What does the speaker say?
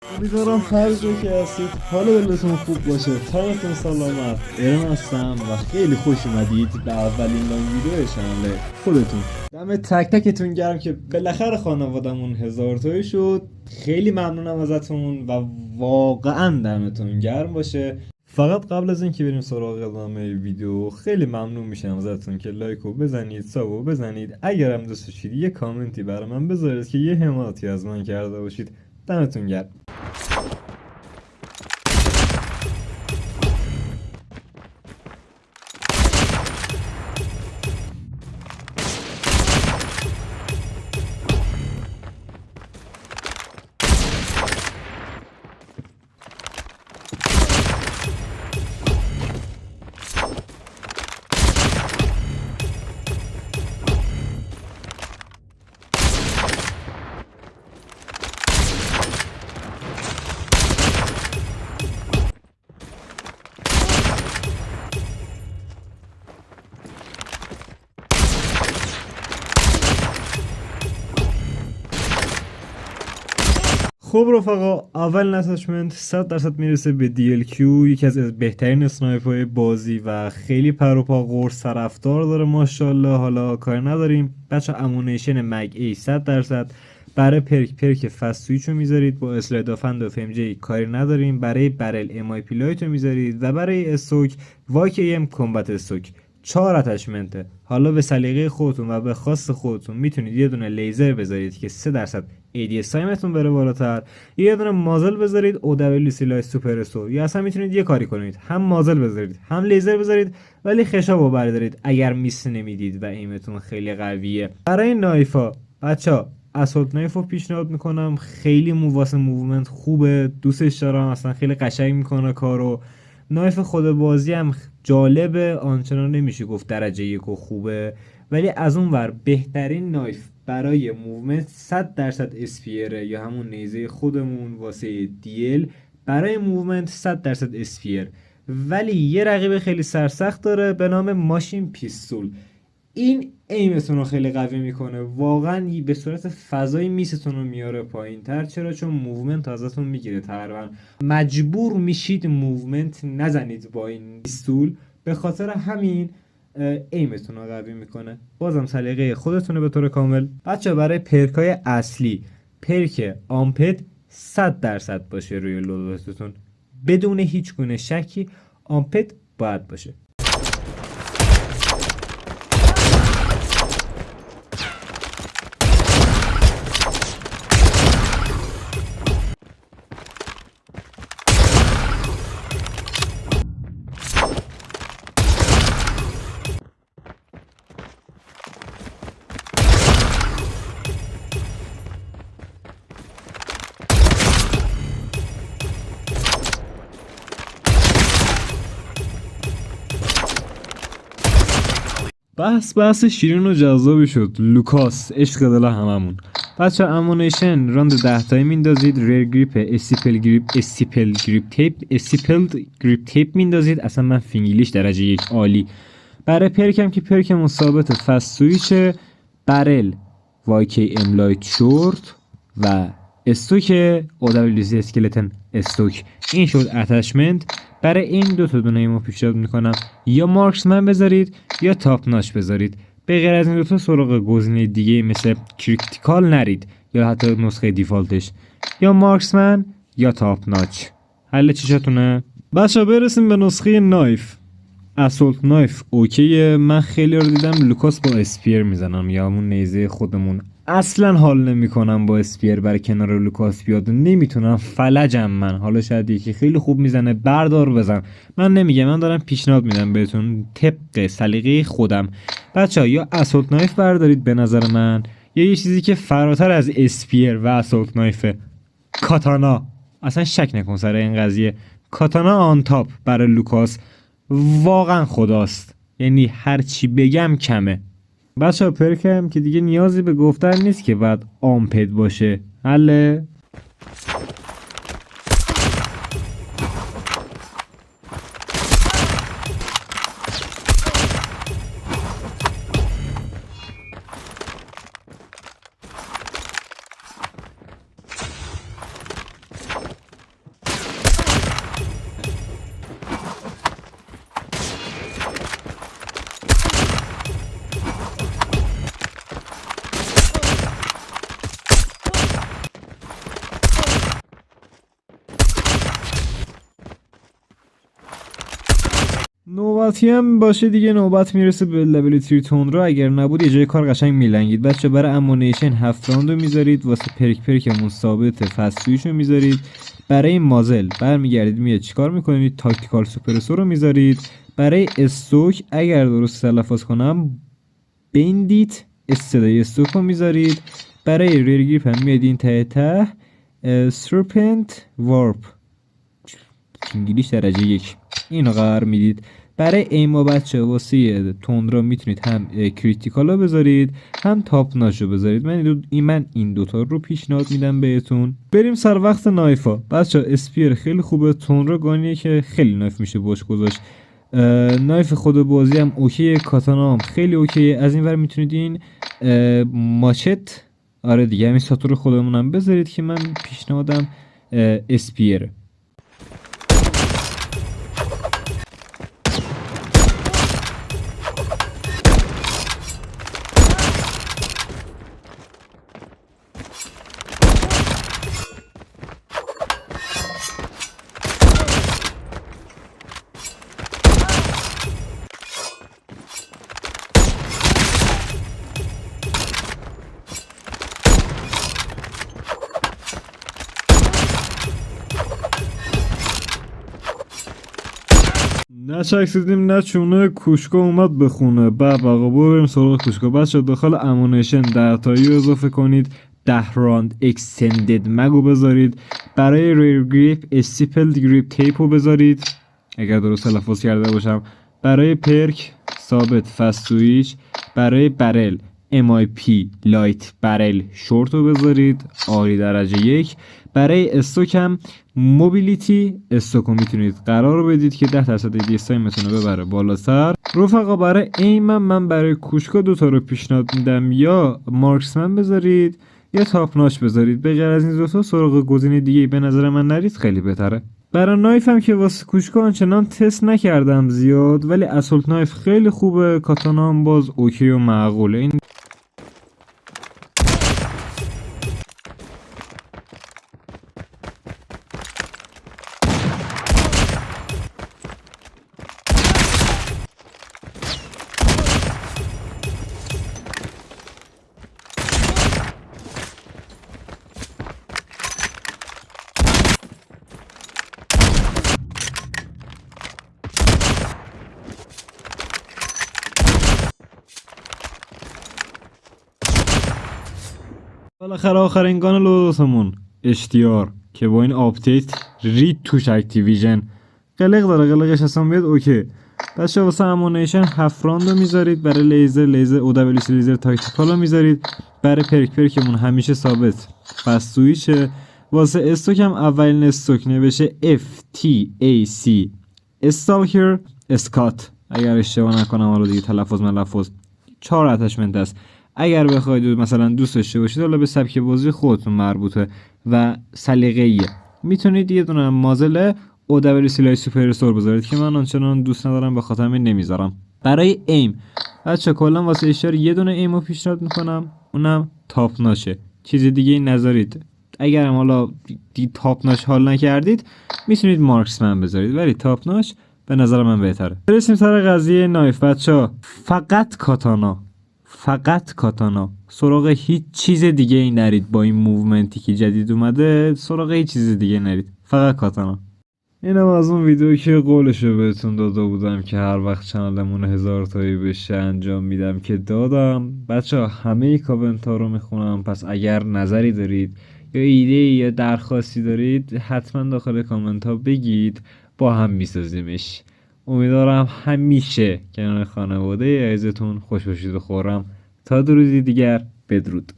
امیدوارم هر جا که هستید حال دلتون خوب باشه. تنتون سلامت. ایران هستم و خیلی خوش اومدید به اولین لانگ ویدیو چنل خودتون. دم تک تکتون گرم که بالاخره خانوادمون 1000 تایی شد. خیلی ممنونم ازتون و واقعا دمتون گرم باشه. فقط قبل از اینکه بریم سراغ ادامه ویدیو خیلی ممنون میشم ازتون که لایکو بزنید، سابو بزنید، اگرم دوست داشتید یه کامنتی برای من بذارید که یه حمایتی از من کرده باشید. دمتون گرم. خب رفقا، اول اتچمنت 100% میرسه به DLQ، یکی از بهترین اسنایپرهای بازی و خیلی پر و پا قرص طرفدار داره ماشاءالله. حالا کار نداریم بچه، امونیشن مگ ای 100%. برای پرک فست سویچ رو میذارید، با اسلاید آفند و FMJ کاری نداریم. برای برل امای پیلایت رو میذارید و برای استوک واک ام کمبت استوک. 4 اتچمنته. حالا به سلیقه خودتون و به خواست خودتون میتونید یه دونه لیزر بذارید که 3% ADS تایمتون بره بالاتر، یه دونه مازل بذارید OWC لای سوپر استور، یا اصلا میتونید یه کاری کنید هم مازل بذارید هم لیزر بذارید ولی خشابو بردارید اگر میس نمیدید و ایمتون خیلی قویه. برای نایفا بچا اسولت نایف رو پیشنهاد میکنم، خیلی واسه موومنت خوبه، دوستش دارم، اصلا خیلی قشنگ میکنه کارو. نایف خود بازی هم جالبه، آنچنان نمیشه گفت درجه 1 خوبه، ولی از اون ور بهترین نایف برای موومنت 100% اسپیره یا همون نیزه خودمون واسه دیل. برای موومنت 100% اسپیر، ولی یه رقیب خیلی سرسخت داره به نام ماشین پیستول. این ایمتون رو خیلی قوی میکنه، واقعا به صورت فضایی میستون رو میاره پایین تر. چرا؟ چون موومنت ازتون میگیره، تقریبا مجبور میشید موومنت نزنید با این پیستول. به خاطر همین ایمتون رو قوی میکنه. بازم سلیقه خودتونه به طور کامل. بچه برای پرکای اصلی، پرک آمپد 100% باشه روی لودتون، بدون هیچ گونه شکی آمپد باید باشه. بحث شیرین و جذابی شد. لوکاس عشق دل هممون. بچه امونیشن راند 10 تایی میندازید، ریر گریپ استیپل گریپ تیپ میندازید. اصلا من فینگلیش درجه 1 عالی. برای پرکم که پرکمون ثابت فست سویچ، برل وایکی املایت شورت و استوک OWC اسکلتن استوک. این شد اتچمنت. برای این دو تا دونه ایمو پیشنهاد میکنم یا مارکسمن بذارید یا تاپ ناچ بذارید. به غیر از این دو تا سراغ گزینه دیگه مثل کریتیکال نرید یا حتی نسخه دیفالتش، یا مارکسمن یا تاپ ناچ. حل چیشتونه؟ بچه برسیم به نسخه نایف. اسولت نایف اوکیه، من خیلی رو دیدم لوکاس با اسپیر میزنم یا همون نیزه خودمون. اصلا حال نمیکنم با اسپیر برای کنار لوکاس بیاد، نمیتونم، فلجم من. حالا شاید یکی خیلی خوب میزنه بردار بزن، من نمیگم، من دارم پیشنهاد میدم بهتون طبق سلیقه خودم. بچه یا اسولت نایف بردارید به نظر من، یا یه چیزی که فراتر از اسپیر و اسولت نایفه، کاتانا. اصلا شک نکن سر این قضیه، کاتانا آن تاپ برای لوکاس واقعا خداست، یعنی هر چی بگم کمه. بچه پرکم که دیگه نیازی به گفتن نیست که بعد آمپد باشه. حله؟ نوبتی هم باشه دیگه، نوبت میرسه به لول 3 توندرا. اگر نبود یه جای کار قشنگ میلنگید بچه. برای امونیشن 7 راندو میذارید، واسه پرک پرکمون ثابت فستویشو میذارید. برای مازل برمیگردید میاد چیکار میکنید؟ تاکتیکال سوپرسور رو میذارید. برای استوک اگر درست تلفظ کنم بندیت استدای استوک رو میذارید. برای ریرگریپ هم میاد این ته سرپنت وارپ انگلیش درجه 1 اینو قرار میدید. برای ایما بچه واسه توندرا میتونید هم کریتیکال رو بذارید هم تاپ ناش رو بذارید. من این دوتا رو پیشنهاد میدم بهتون. بریم سر وقت نایفا بچه. اسپیر خیلی خوبه، توندرا گانیه که خیلی نایف میشه باش گذاشت. نایف خود بازی هم اوکی، کاتانا هم خیلی اوکی. از این ور میتونید این ماچت، آره دیگه همین ساتور خودمونم بذارید که من پیشنهادم اسپیر. نه چکسیدیم نه چونه. کوشکا اومد بخونه. آقا بریم سراغ کوشکا بچه. داخل امونیشن 10 تایی اضافه کنید. 10 راند اکستندد مگو بذارید. برای ریر گریپ استیپلد گریپ تیپو بذارید اگر درست تلفظ کرده باشم. برای پرک ثابت فستویچ. برای برل MIP لایت برل شورتو بذارید عالی درجه 1. برای استوک هم موبیلیتی استوکو میتونید قرار رو بدید که 10% دیستای میتونه ببره بالاتر. رفقا برای ایمم من برای کوشکا دوتا رو پیشنهاد میدم، یا مارکسمن بذارید یا تاپ ناش بذارید. به غیر از این دوتا سراغ گزینه دیگه به نظر من نرید، خیلی بهتره. برای نایفم که واسه کوشکا آنچنان تست نکردم زیاد، ولی اسولت نایف خیلی خوبه. کاتانا هم باز اوکی و معقوله. این بالاخره آخرین گان لودوسمون اشتیار که با این آپدیت رید توش اکتیویژن قلق داره. قلقش اصلا بیاد اوکی. بچه واسه امونیشن 7 راندو میذارید. برای لیزر OWC لیزر تاکتیکال رو میذارید. برای پرکمون همیشه ثابت فستویچه. واسه استوک هم اولین استوک نوشه FTAC استالکر اسکات اگر اشتباه نکنم. حالا دیگه تلفظ 4 اتچمنت است. اگر بخواید مثلا دوست داشته باشید، حالا به سبک بازی خودتون مربوطه و سلیقه‌ایه، میتونید یه دونه مازل OWC لای سوپر استور بذارید که من آنچنان دوست ندارم، به خاطر همین نمیذارم. برای ایم بچه کلا واسه اشتیار یه دونه ایمو پیشنهاد میکنم، اونم تاپ ناشه. چیز دیگه نذارید. اگر هم حالا تاپ ناش حال نکردید میتونید مارکسمن بذارید، ولی تاپ ناش به نظر من بهتره. برسیم سر قضیه نایف بچه. فقط کاتانا، سراغ هیچ چیز دیگه ای نرید. با این موومنتی که جدید اومده سراغ هیچ چیز دیگه نرید، فقط کاتانا. اینم از اون ویدیویی که قولشو بهتون داده بودم که هر وقت چنلمون 1000 تایی بشه انجام میدم که دادم. بچه همه کامنت ها رو میخونم، پس اگر نظری دارید یا ایده یا درخواستی دارید حتما داخل کامنت ها بگید، با هم میسازیمش. امیدوارم همیشه کنار خانواده عزیزتون خوش باشید و خورم. تا 2 روزی دیگر بدرود.